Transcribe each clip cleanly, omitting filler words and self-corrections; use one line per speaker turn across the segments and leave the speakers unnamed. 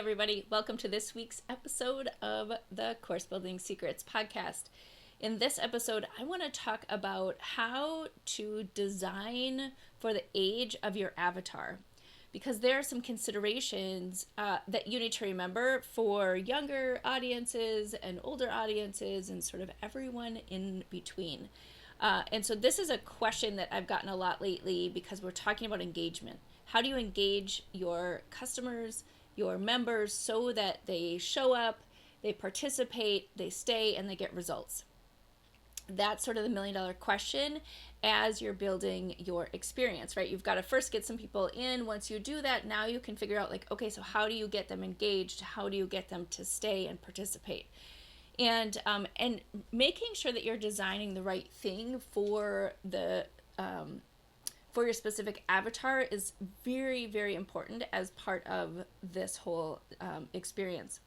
everybody. Welcome to this week's episode of the Course Building Secrets podcast. In this episode, I want to talk about how to design for the age of your avatar, because there are some considerations that you need to remember for younger audiences and older audiences and sort of everyone in between. And so this is a question that I've gotten a lot lately because we're talking about engagement. How do you engage your customers, your members, so that they show up, they participate, they stay, and they get results? That's sort of the $1,000,000 question as you're building your experience, right? You've got to first get some people in. Once you do that, now you can figure out, like, okay, so how do you get them engaged? How do you get them to stay and participate? And making sure that you're designing the right thing for your specific avatar is very, very important as part of this whole experience.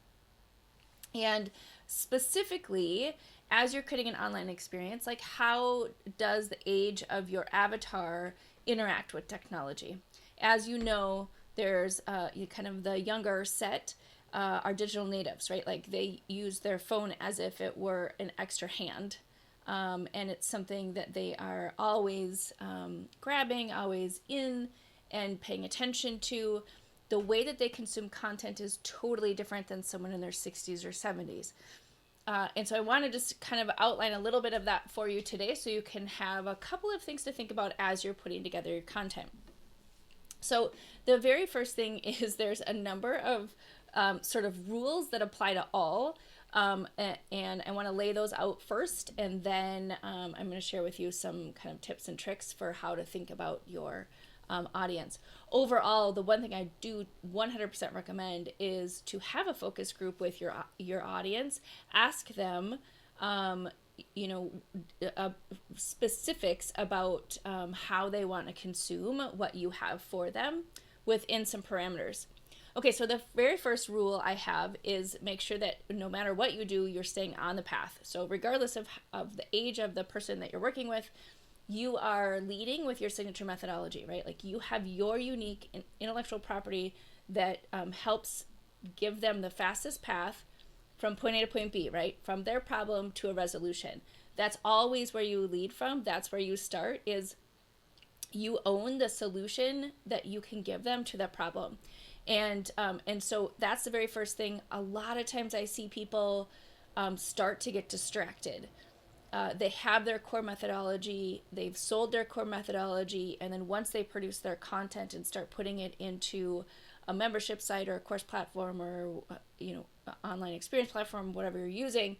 And specifically, as you're creating an online experience, like, how does the age of your avatar interact with technology? As you know, there's kind of the younger set are digital natives, right? Like, they use their phone as if it were an extra hand. And it's something that they are always grabbing, always in, and paying attention to. The way that they consume content is totally different than someone in their 60s or 70s. And so I want to just kind of outline a little bit of that for you today so you can have a couple of things to think about as you're putting together your content. So the very first thing is there's a number of sort of rules that apply to all. And I want to lay those out first, and then I'm going to share with you some kind of tips and tricks for how to think about your audience. Overall, the one thing I do 100% recommend is to have a focus group with your audience. Ask them, specifics about how they want to consume what you have for them within some parameters. Okay, so the very first rule I have is make sure that no matter what you do, you're staying on the path. So regardless of the age of the person that you're working with, you are leading with your signature methodology, right? Like, you have your unique intellectual property that helps give them the fastest path from point A to point B, right? From their problem to a resolution. That's always where you lead from. That's where you start, is you own the solution that you can give them to that problem. And so that's the very first thing. A lot of times I see people start to get distracted. They have their core methodology, they've sold their core methodology, and then once they produce their content and start putting it into a membership site or a course platform or online experience platform, whatever you're using,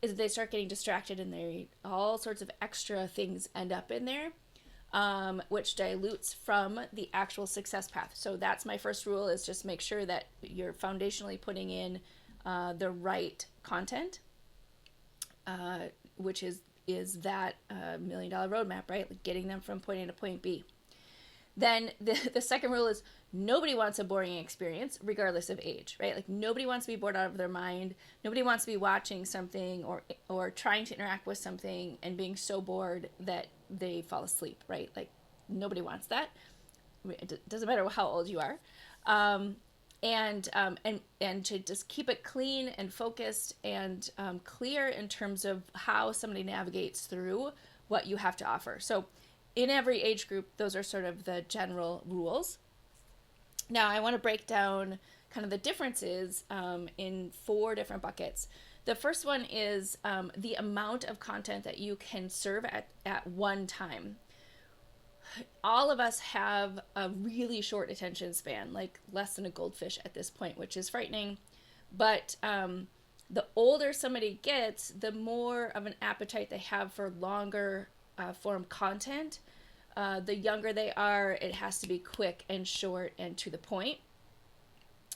is they start getting distracted, and all sorts of extra things end up in there. Which dilutes from the actual success path. So that's my first rule, is just make sure that you're foundationally putting in the right content, which is that $1,000,000 roadmap, right? Like, getting them from point A to point B. Then the second rule is nobody wants a boring experience regardless of age, right? Like, nobody wants to be bored out of their mind. Nobody wants to be watching something or trying to interact with something and being so bored that they fall asleep, right? Like, nobody wants that. It doesn't matter how old you are. And to just keep it clean and focused and clear in terms of how somebody navigates through what you have to offer. So in every age group, those are sort of the general rules. Now, I want to break down kind of the differences in 4 different buckets. The first one is the amount of content that you can serve at one time. All of us have a really short attention span, like less than a goldfish at this point, which is frightening. But the older somebody gets, the more of an appetite they have for longer form content. The younger they are, it has to be quick and short and to the point.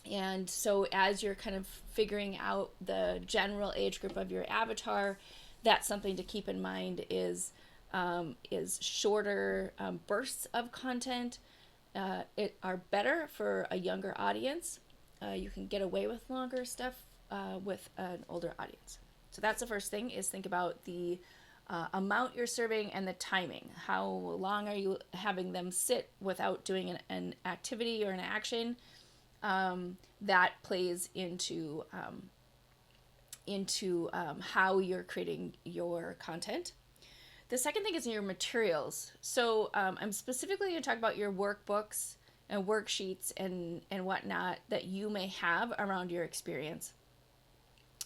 And so as you're kind of figuring out the general age group of your avatar, that's something to keep in mind, is shorter bursts of content are better for a younger audience. You can get away with longer stuff with an older audience. So that's the first thing, is think about the amount you're serving and the timing. How long are you having them sit without doing an activity or an action? that plays into how you're creating your content. The second thing is your materials. So I'm specifically going to talk about your workbooks and worksheets and whatnot that you may have around your experience.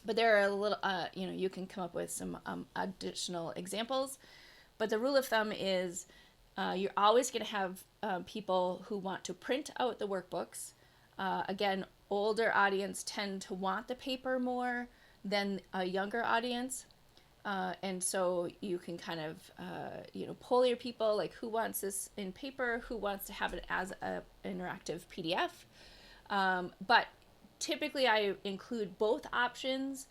But there are a little, you can come up with some additional examples. But the rule of thumb is you're always going to have people who want to print out the workbooks. Again, older audience tend to want the paper more than a younger audience. And so you can kind of, poll your people, like who wants this in paper, who wants to have it as an interactive PDF. But typically I include both options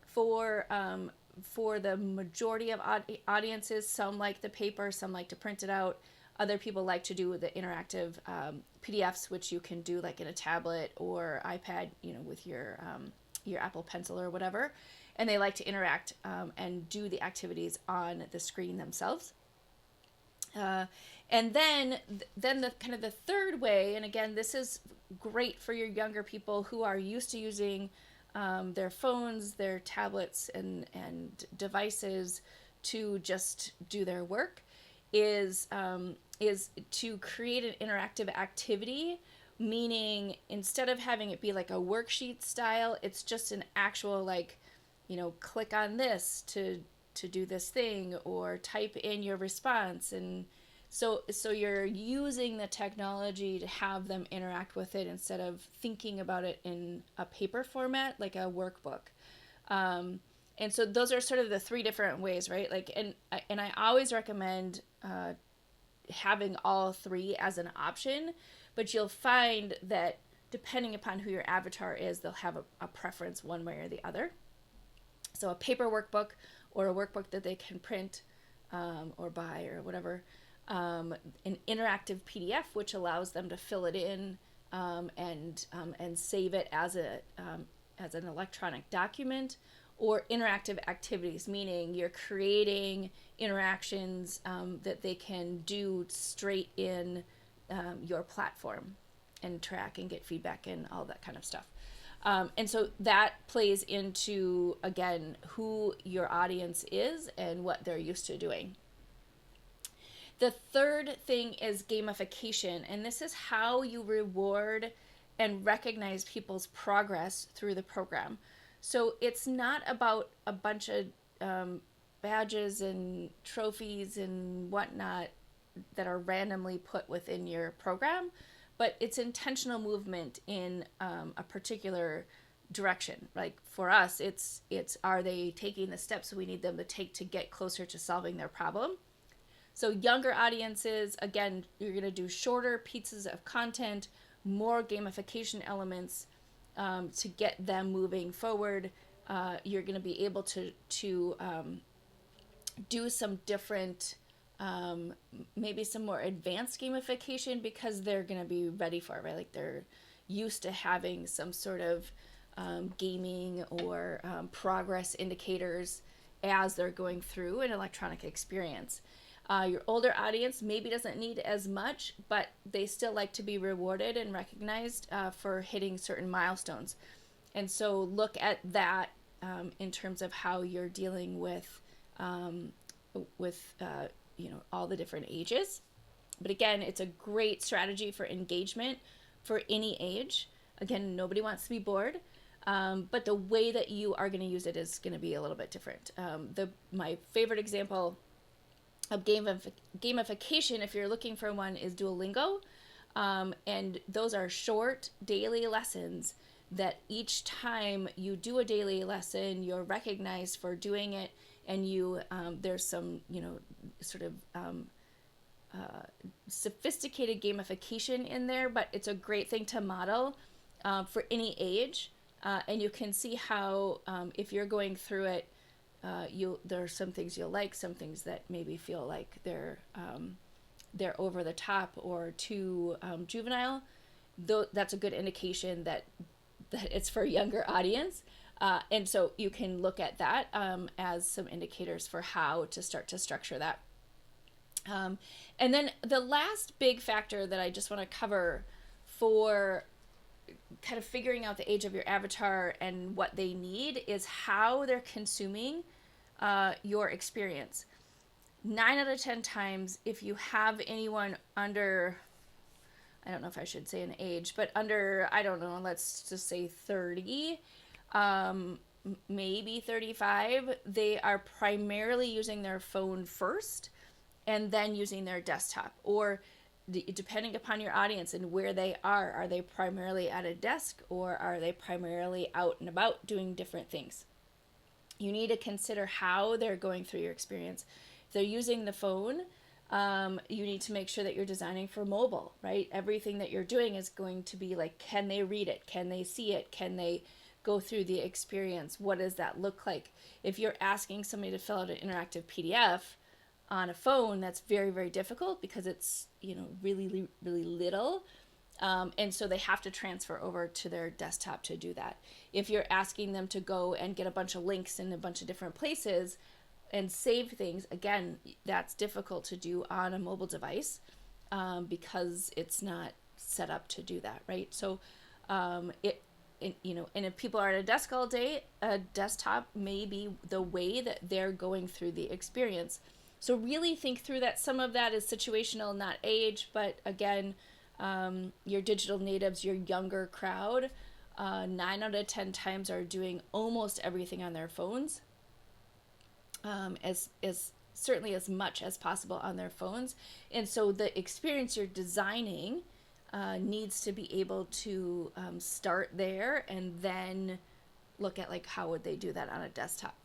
for the majority of audiences. Some like the paper, some like to print it out. Other people like to do the interactive PDFs, which you can do like in a tablet or iPad, with your Apple Pencil or whatever. And they like to interact and do the activities on the screen themselves. And then the kind of the third way, and again, this is great for your younger people who are used to using their phones, their tablets, and devices to just do their work, is to create an interactive activity. Meaning, instead of having it be like a worksheet style, it's just an actual click on this to do this thing, or type in your response. And so you're using the technology to have them interact with it instead of thinking about it in a paper format like a workbook. And so those are sort of the three different ways, right? And I always recommend having all three as an option, but you'll find that depending upon who your avatar is, they'll have a preference one way or the other. So a paper workbook, or a workbook that they can print or buy or whatever, an interactive PDF, which allows them to fill it in and save it as an electronic document, or interactive activities, meaning you're creating interactions that they can do straight in your platform and track and get feedback and all that kind of stuff. And so that plays into, again, who your audience is and what they're used to doing. The third thing is gamification, and this is how you reward and recognize people's progress through the program. So it's not about a bunch of badges and trophies and whatnot that are randomly put within your program, but it's intentional movement in a particular direction. Like for us, it's are they taking the steps we need them to take to get closer to solving their problem? So younger audiences, again, you're going to do shorter pieces of content, more gamification elements to get them moving forward. You're going to be able to do some different, maybe some more advanced gamification, because they're going to be ready for it, right? Like they're used to having some sort of gaming or progress indicators as they're going through an electronic experience. Your older audience maybe doesn't need as much, but they still like to be rewarded and recognized for hitting certain milestones. And so look at that in terms of how you're dealing with all the different ages. But again, it's a great strategy for engagement for any age. Again, nobody wants to be bored. But the way that you are going to use it is going to be a little bit different. My favorite example of gamification, if you're looking for one, is Duolingo. And those are short daily lessons that each time you do a daily lesson, you're recognized for doing it, and you there's some sort of sophisticated gamification in there, but it's a great thing to model for any age. And you can see how if you're going through it, there are some things you'll like, some things that maybe feel like they're over the top or too juvenile. That's a good indication that it's for a younger audience. And so you can look at that as some indicators for how to start to structure that. And then the last big factor that I just want to cover for kind of figuring out the age of your avatar and what they need is how they're consuming your experience. 9 out of 10 times, if you have anyone under, I don't know if I should say an age, but under, I don't know, let's just say 30, maybe 35, they are primarily using their phone first and then using their desktop. Or depending upon your audience and where they are they primarily at a desk or are they primarily out and about doing different things? You need to consider how they're going through your experience. If they're using the phone, you need to make sure that you're designing for mobile, right? Everything that you're doing is going to be like, can they read it? Can they see it? Can they go through the experience? What does that look like? If you're asking somebody to fill out an interactive PDF on a phone, that's very, very difficult because it's, really, really little. And so they have to transfer over to their desktop to do that. If you're asking them to go and get a bunch of links in a bunch of different places and save things, again, that's difficult to do on a mobile device because it's not set up to do that, right? So and if people are at a desk all day, a desktop may be the way that they're going through the experience. So really think through that. Some of that is situational, not age, but again, your digital natives, your younger crowd, 9 out of 10 times are doing almost everything on their phones, as certainly as much as possible on their phones. And so the experience you're designing needs to be able to start there and then look at like how would they do that on a desktop.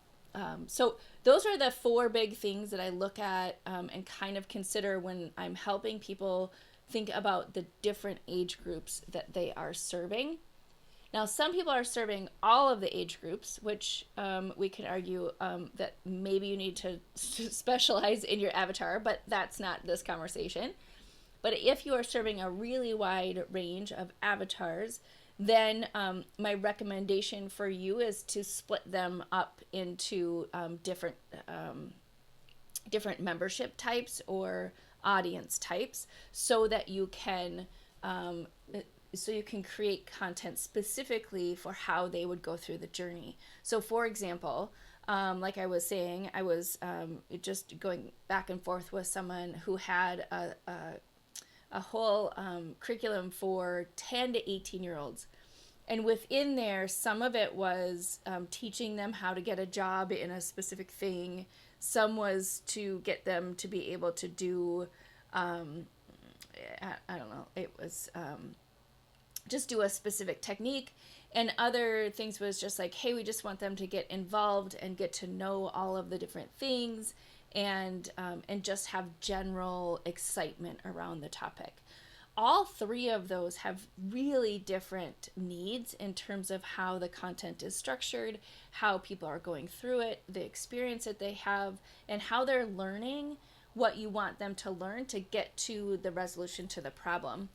So those are the 4 big things that I look at and kind of consider when I'm helping people think about the different age groups that they are serving. Now, some people are serving all of the age groups, which we can argue that maybe you need to specialize in your avatar, but that's not this conversation. But if you are serving a really wide range of avatars, then my recommendation for you is to split them up into different membership types or audience types so that you can create content specifically for how they would go through the journey. So for example, like I was saying, I was just going back and forth with someone who had a whole curriculum for 10 to 18 year olds. And within there, some of it was teaching them how to get a job in a specific thing. Some was to get them to be able to do, I don't know, it was just do a specific technique. And other things was just like, hey, we just want them to get involved and get to know all of the different things and just have general excitement around the topic. All 3 of those have really different needs in terms of how the content is structured, how people are going through it, the experience that they have, and how they're learning what you want them to learn to get to the resolution to the problem.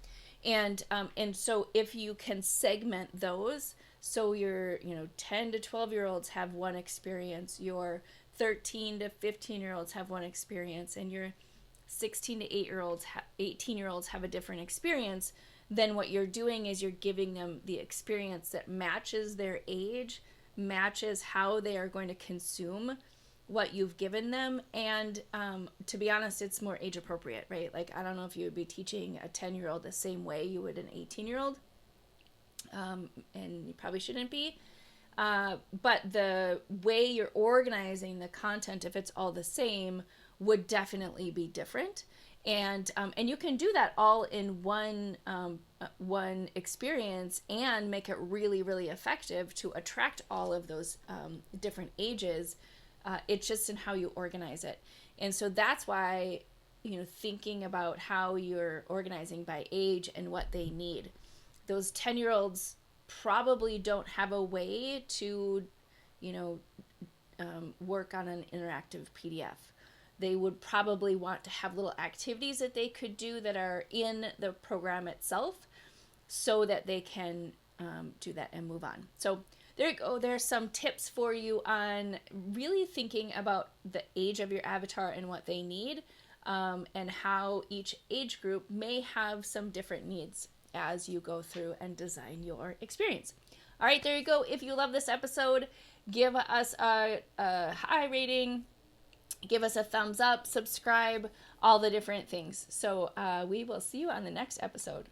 And so if you can segment those, so your 10 to 12 year olds have one experience, your 13 to 15 year olds have one experience, and your 16 to 18 year olds have a different experience, then what you're doing is you're giving them the experience that matches their age, matches how they are going to consume what you've given them. And to be honest, it's more age appropriate, right? Like, I don't know if you would be teaching a 10-year-old the same way you would an 18-year-old. And you probably shouldn't be. But the way you're organizing the content, if it's all the same, would definitely be different. And you can do that all in one experience and make it really, really effective to attract all of those different ages. It's just in how you organize it. And so that's why, thinking about how you're organizing by age and what they need. Those 10-year-olds probably don't have a way to, work on an interactive PDF. They would probably want to have little activities that they could do that are in the program itself so that they can do that and move on. So there you go. There's some tips for you on really thinking about the age of your avatar and what they need, and how each age group may have some different needs. as you go through and design your experience. All right, there you go. If you love this episode, give us a high rating, give us a thumbs up, subscribe, all the different things. So we will see you on the next episode.